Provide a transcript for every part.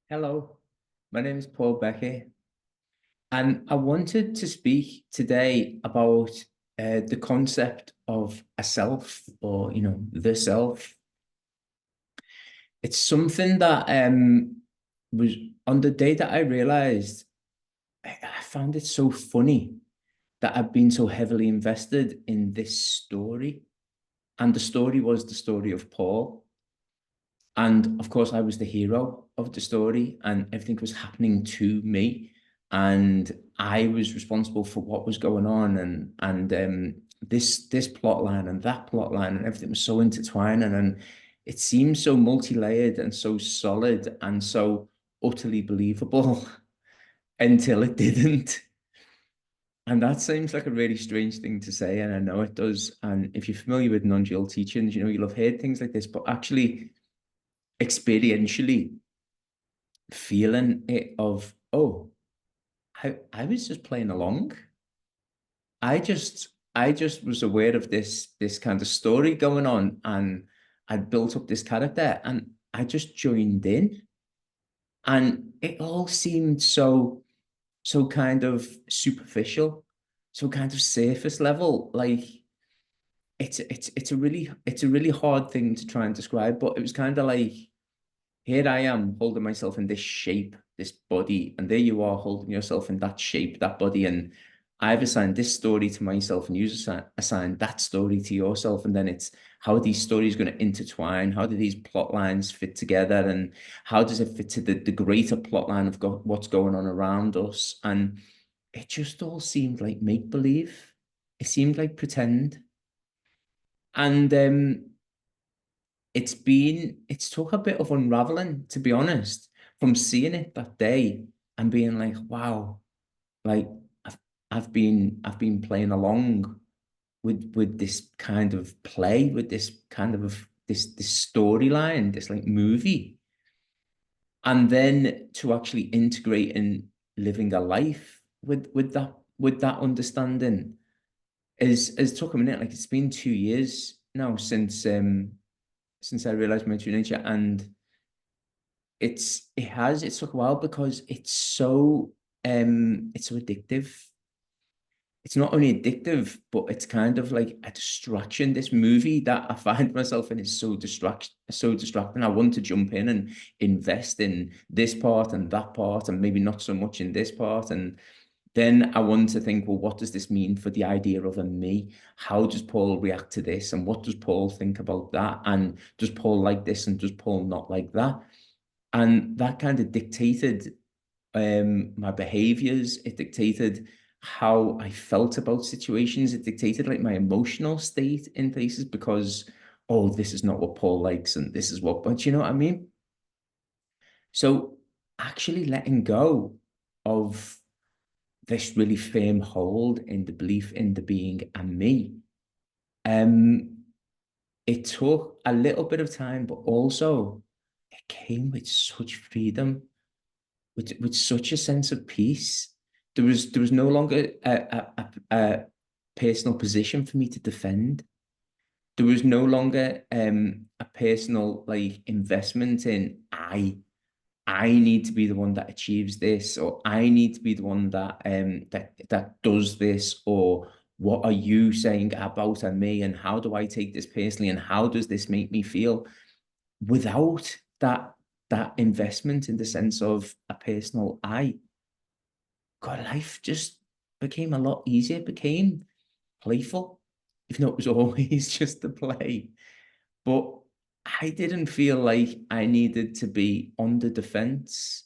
Hello, my name is Paul-Beckett, and I wanted to speak today about the concept of a self, or the self. It's something that was on the day that I realized. I found it so funny that I've been so heavily invested in this story, and the story was the story of Paul. And of course, I was the hero of the story, and everything was happening to me, and I was responsible for what was going on, and this plot line and that plot line, and everything was so intertwining, and it seemed so multi-layered and so solid and so utterly believable until it didn't. And that seems like a really strange thing to say, and I know it does. And if you're familiar with non-dual teachings, you'll have heard things like this, but actually experientially feeling it of, oh, I was just playing along. I just was aware of this kind of story going on, and I'd built up this character, and I just joined in. And it all seemed so kind of superficial, so kind of surface level. Like it's a really hard thing to try and describe, but it was kind of like, here I am holding myself in this shape, this body, and there you are holding yourself in that shape, that body. And I've assigned this story to myself, and you assign that story to yourself. And then it's, how are these stories going to intertwine? How do these plot lines fit together? And how does it fit to the greater plot line of what's going on around us? And it just all seemed like make believe. It seemed like pretend. And it's took a bit of unraveling, to be honest, from seeing it that day and being like, wow, like I've been playing along with this kind of play, with this kind of this storyline, this like movie. And then to actually integrate in living a life with that understanding is took a minute. Like, it's been 2 years now since I realized my true nature, and it took a while because it's so addictive. It's not only addictive, but it's kind of like a distraction. This movie that I find myself in is so distracting. I want to jump in and invest in this part and that part, and maybe not so much in this part. And then I want to think, well, what does this mean for the idea of a me? How does Paul react to this? And what does Paul think about that? And does Paul like this? And does Paul not like that? And that kind of dictated my behaviors. It dictated how I felt about situations. It dictated like my emotional state in places, because, oh, this is not what Paul likes, and this is what, but you know what I mean? So actually letting go of this really firm hold in the belief in the being and me. Um, it took a little bit of time, but also it came with such freedom, with such a sense of peace. There was no longer a personal position for me to defend. There was no longer a personal like investment in, I need to be the one that achieves this, or I need to be the one that does this, or what are you saying about me, and how do I take this personally, and how does this make me feel? Without that investment in the sense of a personal I, God, life just became a lot easier. It became playful, even though it was always just a play. But I didn't feel like I needed to be on the defense.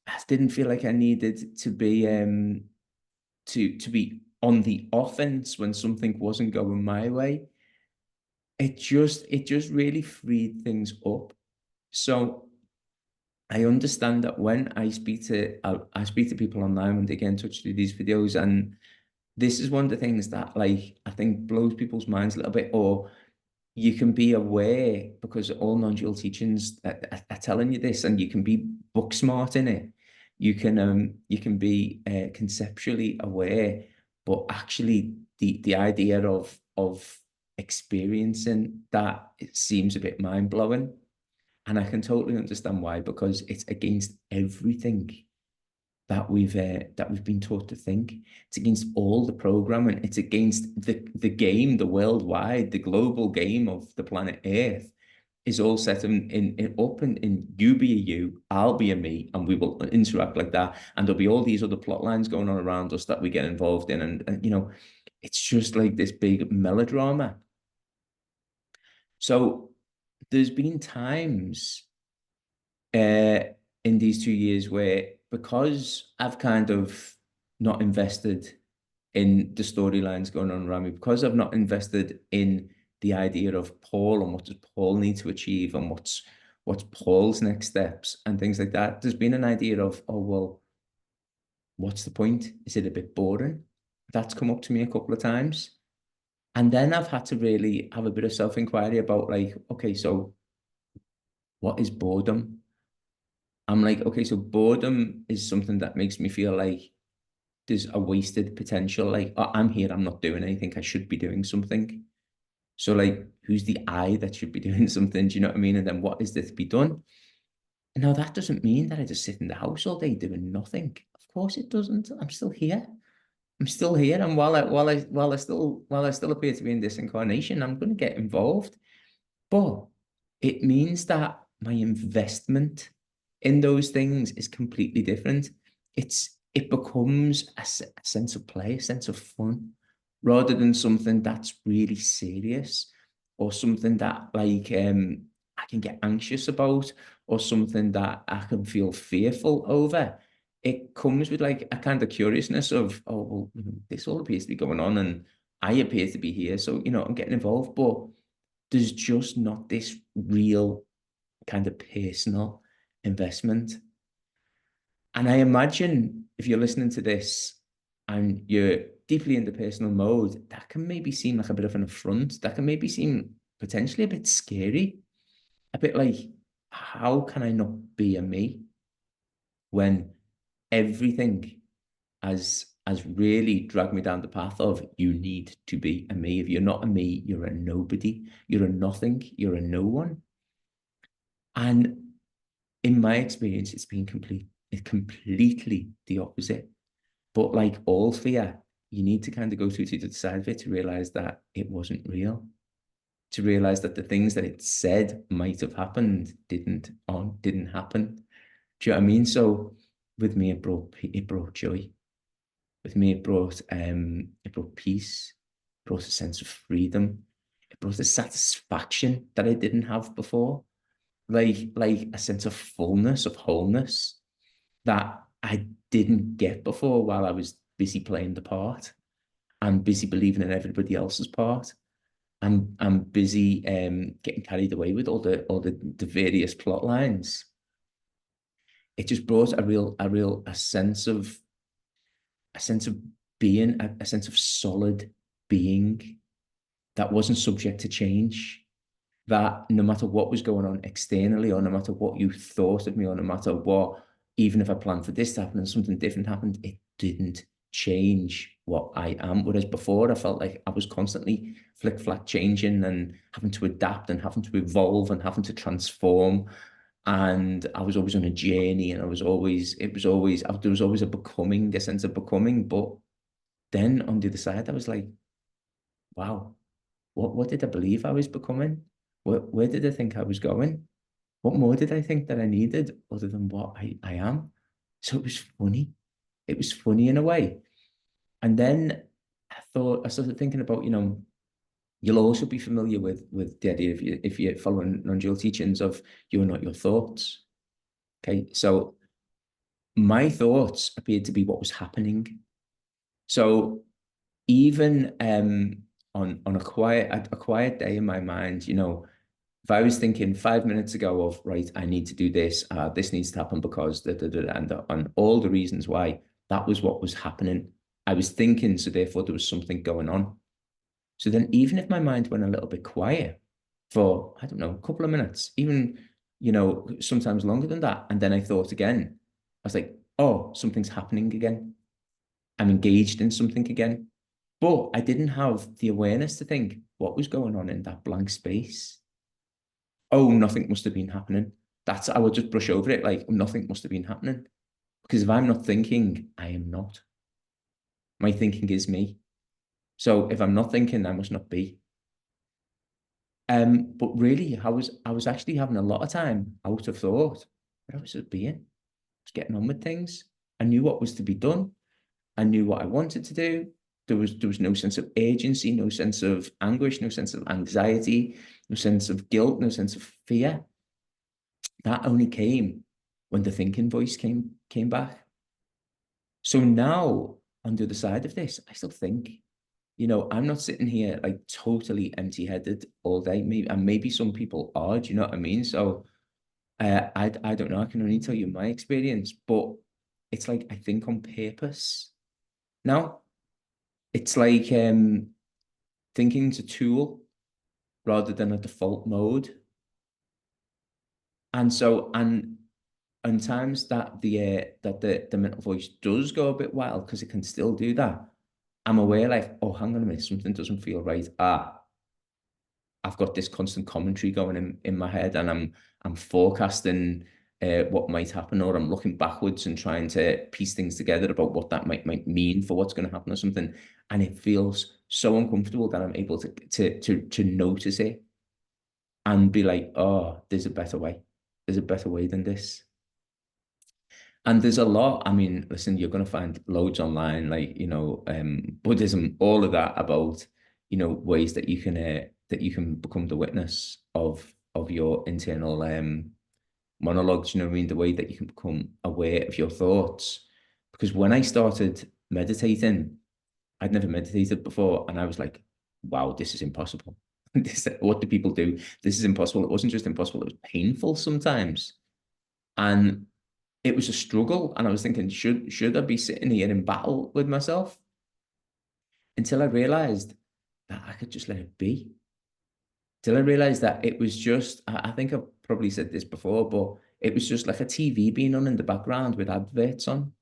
I didn't feel like I needed to be on the offense when something wasn't going my way. It just really freed things up. So I understand that when I speak to people online when they get in touch through these videos, and this is one of the things that, like, I think blows people's minds a little bit, or you can be aware, because all non-dual teachings are telling you this, and you can be book smart in it. You can be conceptually aware, but actually the idea of experiencing that, it seems a bit mind blowing. And I can totally understand why, because it's against everything that we've been taught to think. It's against all the programming. It's against the game, the worldwide, the global game of the planet Earth is all set in you be a you, I'll be a me, and we will interact like that. And there'll be all these other plot lines going on around us that we get involved in. And you know, it's just like this big melodrama. So there's been times uh, in these 2 years where, because I've kind of not invested in the storylines going on around me, because I've not invested in the idea of Paul and what does Paul need to achieve and what's Paul's next steps and things like that, there's been an idea of, oh, well, what's the point? Is it a bit boring? That's come up to me a couple of times. And then I've had to really have a bit of self-inquiry about, like, okay, so what is boredom? I'm like, okay, so boredom is something that makes me feel like there's a wasted potential. Like, oh, I'm here, I'm not doing anything. I should be doing something. So, like, who's the I that should be doing something? Do you know what I mean? And then what is there to be done? And now that doesn't mean that I just sit in the house all day doing nothing. Of course it doesn't. I'm still here. I'm still here. And while I still appear to be in this incarnation, I'm going to get involved. But it means that my investment in those things is completely different. It becomes a sense of play, a sense of fun, rather than something that's really serious, or something that, like, I can get anxious about, or something that I can feel fearful over. It comes with, like, a kind of curiousness of, oh, well, this all appears to be going on, and I appear to be here, so I'm getting involved. But there's just not this real kind of personal investment. And I imagine if you're listening to this and you're deeply into personal mode, that can maybe seem like a bit of an affront. That can maybe seem potentially a bit scary, a bit like, how can I not be a me when everything has really dragged me down the path of, you need to be a me. If you're not a me, you're a nobody. You're a nothing. You're a no one. And in my experience, it's completely the opposite. But like all fear, you need to kind of go through to the side of it to realize that it wasn't real. To realize that the things that it said might have happened didn't happen. Do you know what I mean? So with me, it brought joy. With me, it brought peace, it brought a sense of freedom, it brought a satisfaction that I didn't have before, like a sense of fullness, of wholeness that I didn't get before, while I was busy playing the part. I'm busy believing in everybody else's part. I'm busy getting carried away with all the various plot lines. It just brought a sense of being, a sense of solid being that wasn't subject to change. That no matter what was going on externally, or no matter what you thought of me, or no matter what, even if I planned for this to happen and something different happened, it didn't change what I am. Whereas before, I felt like I was constantly flick-flack changing and having to adapt and having to evolve and having to transform. And I was always on a journey, and there was always a sense of becoming. But then on the other side, I was like, wow, what did I believe I was becoming? Where did I think I was going? What more did I think that I needed other than what I am? So it was funny. It was funny in a way. And then I started thinking about, you'll also be familiar with the idea, if you're following non-dual teachings, of you're not your thoughts. Okay. So my thoughts appeared to be what was happening. So even on a quiet day in my mind, if I was thinking 5 minutes ago of, right, I need to do this, this needs to happen because and all the reasons why, that was what was happening. I was thinking, so therefore there was something going on. So then, even if my mind went a little bit quiet for, I don't know, a couple of minutes, even, sometimes longer than that, and then I thought again, I was like, oh, something's happening again. I'm engaged in something again. But I didn't have the awareness to think what was going on in that blank space. oh, nothing must have been happening. I would just brush over it like nothing must have been happening. Because if I'm not thinking, I am not. My thinking is me. So if I'm not thinking, I must not be. But really, I was actually having a lot of time out of thought, but I was just being, I was getting on with things. I knew what was to be done. I knew what I wanted to do. There was no sense of agency, no sense of anguish, no sense of anxiety, no sense of guilt, no sense of fear. That only came when the thinking voice came back. So now on the other side of this, I still think, I'm not sitting here like totally empty-headed all day. Maybe some people are, do you know what I mean? So I don't know. I can only tell you my experience, but it's like I think on purpose. Now, it's like thinking's a tool rather than a default mode. And so and times that the mental voice does go a bit wild because it can still do that. I'm aware, like, oh, hang on a minute, something doesn't feel right. I've got this constant commentary going in my head, and I'm forecasting what might happen, or I'm looking backwards and trying to piece things together about what that might mean for what's going to happen or something. And it feels so uncomfortable that I'm able to notice it and be like, oh, there's a better way. There's a better way than this. And there's a lot. I mean, listen, you're going to find loads online, like, Buddhism, all of that about, ways that you can become the witness of your internal monologues, you know what I mean? The way that you can become aware of your thoughts. Because when I started meditating, I'd never meditated before, and I was like, wow, this is impossible. What do people do? This is impossible. It wasn't just impossible, it was painful sometimes. And it was a struggle. And I was thinking, should I be sitting here in battle with myself? Until I realized that I could just let it be. Till I realized that it was just, I think I've probably said this before, but it was just like a TV being on in the background with adverts on.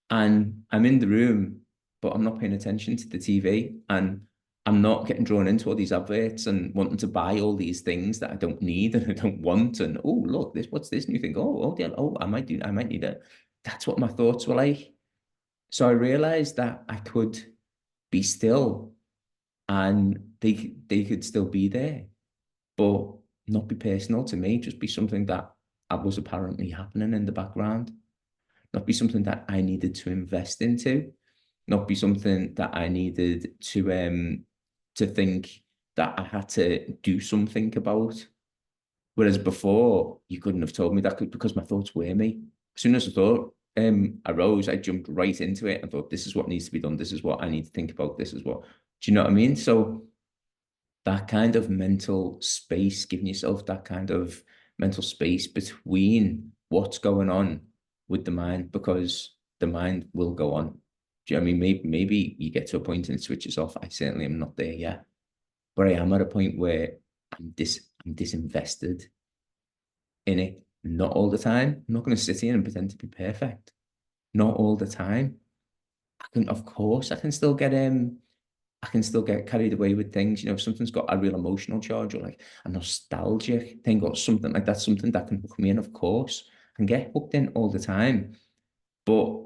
And I'm in the room, but I'm not paying attention to the TV. And I'm not getting drawn into all these adverts and wanting to buy all these things that I don't need and I don't want. And oh, look, what's this new thing? Oh, yeah, oh, I might need it. That's what my thoughts were like. So I realized that I could be still and they could still be there, but not be personal to me, just be something that was apparently happening in the background, not be something that I needed to invest into, not be something that I needed to think that I had to do something about. Whereas before, you couldn't have told me that because my thoughts were me. As soon as I thought arose, I jumped right into it and thought, this is what needs to be done. This is what I need to think about. This is what, do you know what I mean? So that kind of mental space, giving yourself that kind of mental space between what's going on with the mind, because the mind will go on. Do you know what I mean? Maybe you get to a point and it switches off. I certainly am not there yet, but I am at a point where I'm disinvested in it. Not all the time. I'm not going to sit here and pretend to be perfect. Not all the time. Of course, I can still get carried away with things. If something's got a real emotional charge or like a nostalgic thing or something like that, something that can hook me in, of course. I can get hooked in all the time. But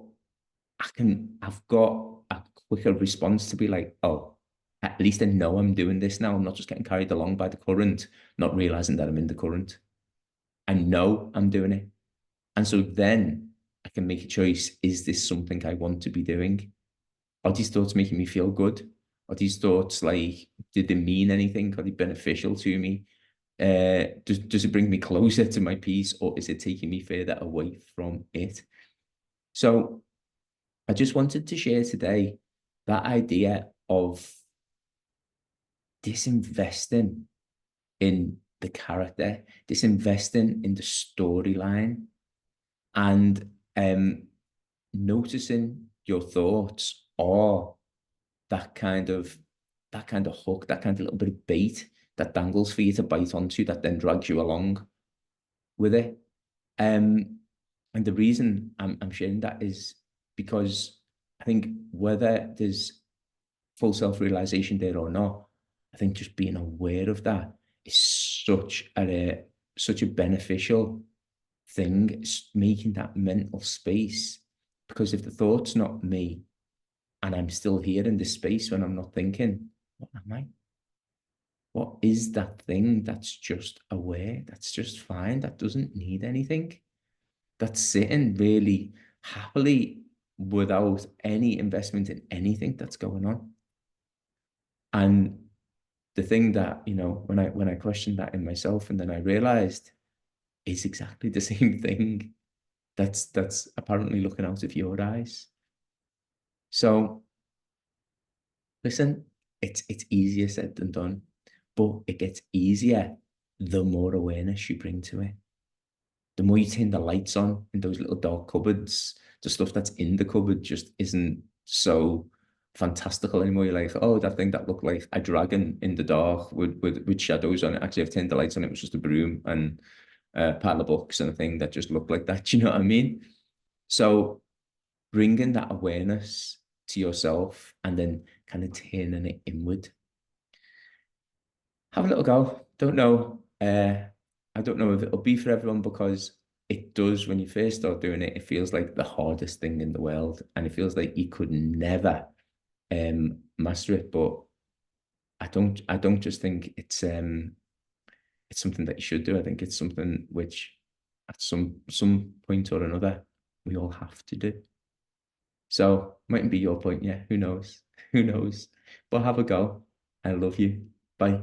I've got a quicker response to be like, oh, at least I know I'm doing this now. I'm not just getting carried along by the current, not realizing that I'm in the current. I know I'm doing it. And so then I can make a choice. Is this something I want to be doing? Are these thoughts making me feel good? Are these thoughts like, did they mean anything? Are they beneficial to me? Does it bring me closer to my peace, or is it taking me further away from it? So I just wanted to share today that idea of disinvesting in the character, disinvesting in the storyline, and noticing your thoughts or that kind of hook, that kind of little bit of bait that dangles for you to bite onto that then drags you along with it. And the reason I'm sharing that is because I think whether there's full self-realization there or not, I think just being aware of that is such a beneficial thing, making that mental space. Because if the thought's not me and I'm still here in this space when I'm not thinking, what am I? What is that thing that's just aware, that's just fine, that doesn't need anything, that's sitting really happily without any investment in anything that's going on? And the thing that, when I questioned that in myself, and then I realized it's exactly the same thing that's apparently looking out of your eyes. So listen, it's easier said than done, but it gets easier the more awareness you bring to it. The more you turn the lights on in those little dark cupboards, the stuff that's in the cupboard just isn't so fantastical anymore. You're like, oh, that thing that looked like a dragon in the dark with shadows on it. Actually, I've turned the lights on, it was just a broom and a pile of books and a thing that just looked like that. Do you know what I mean? So bringing that awareness to yourself and then kind of turning it inward. Have a little go. Don't know. I don't know if it'll be for everyone, because it does, when you first start doing it, it feels like the hardest thing in the world, and it feels like you could never master it. But I don't just think it's something that you should do. I think it's something which at some point or another we all have to do. So mightn't be your point, yeah. Who knows? Who knows? But have a go. I love you. Bye.